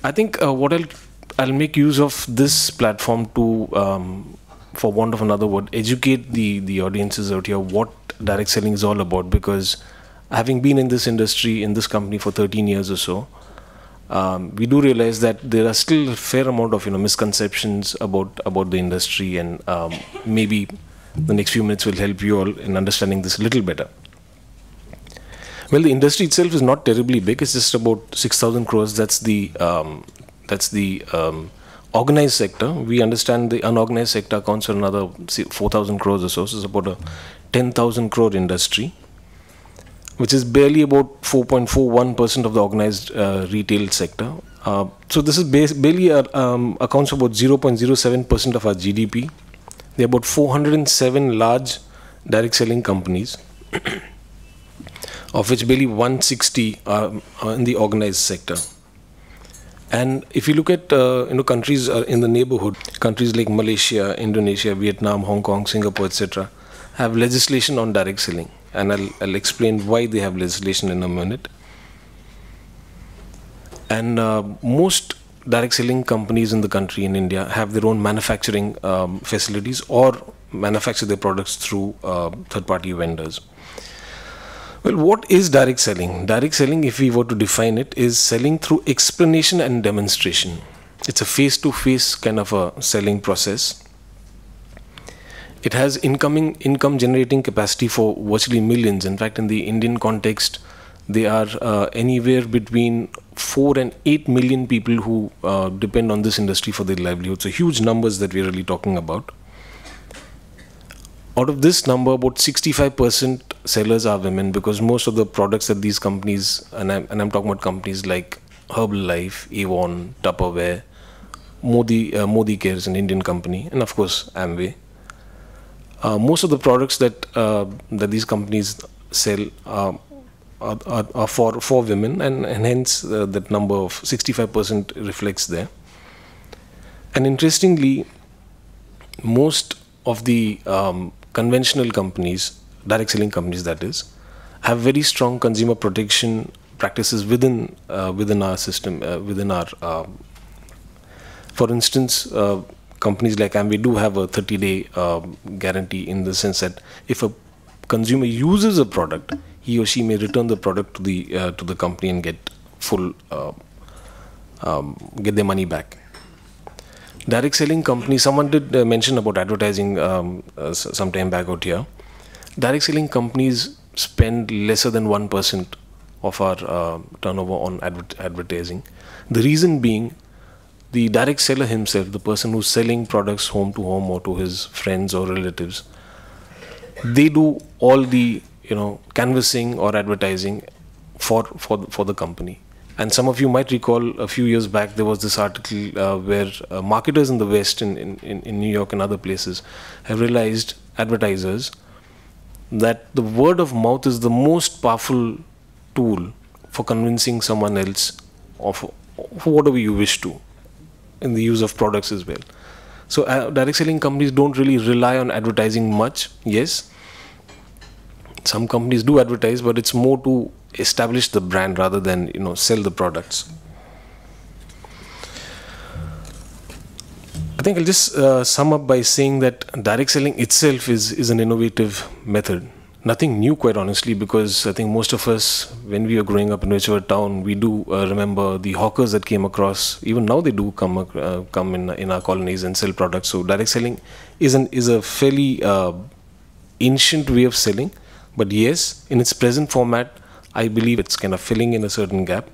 I think I'll make use of this platform to, for want of another word, educate the audiences out here what direct selling is all about. Because having been in this industry, in this company for 13 years or so, we do realize that there are still a fair amount of misconceptions about the industry, and maybe the next few minutes will help you all in understanding this a little better. Well, the industry itself is not terribly big. It's just about 6,000 crores. That's the organized sector. We understand the unorganized sector accounts for another 4,000 crores or so. So it's about a 10,000 crore industry, which is barely about 4.41% of the organized retail sector. So this is barely accounts for about 0.07% of our GDP. There are about 407 large direct selling companies, of which barely 160 are in the organized sector. And if you look at countries in the neighborhood, countries like Malaysia, Indonesia, Vietnam, Hong Kong, Singapore, etc., have legislation on direct selling, and I'll explain why they have legislation in a minute. And most direct selling companies in the country, in India, have their own manufacturing facilities or manufacture their products through third-party vendors. Well, what is direct selling? Direct selling, if we were to define it, is selling through explanation and demonstration. It's a face-to-face kind of a selling process. It has income generating capacity for virtually millions. In fact, in the Indian context, there are anywhere between 4 and 8 million people who depend on this industry for their livelihood. So huge numbers that we're really talking about. Out of this number, about 65% sellers are women, because most of the products that these companies, and I'm talking about companies like Herbalife, Avon, Tupperware, Modi Care is an Indian company, and of course Amway. Most of the products that these companies sell are for women, and hence that number of 65% reflects there. And interestingly, most of the conventional companies, direct selling companies that is, have very strong consumer protection practices within our system, for instance, companies like Amway do have a 30-day guarantee, in the sense that if a consumer uses a product, he or she may return the product to the company and get their money back. Direct selling companies, someone did mention about advertising some time back out here. Direct selling companies spend lesser than 1% of our turnover on advertising. The reason being, the direct seller himself, the person who's selling products home to home or to his friends or relatives, they do all the canvassing or advertising for the company. And some of you might recall a few years back there was this article where marketers in the West, in New York and other places, have realized, advertisers, that the word of mouth is the most powerful tool for convincing someone else of whatever you wish to, in the use of products as well. So direct selling companies don't really rely on advertising much. Yes, some companies do advertise, but it's more to establish the brand rather than sell the products. I think I'll just sum up by saying that direct selling itself is an innovative method. Nothing new, quite honestly, because I think most of us, when we were growing up in whichever town, we do remember the hawkers that came across. Even now they do come in our colonies and sell products. So direct selling is a fairly ancient way of selling. But yes, in its present format, I believe it's kind of filling in a certain gap.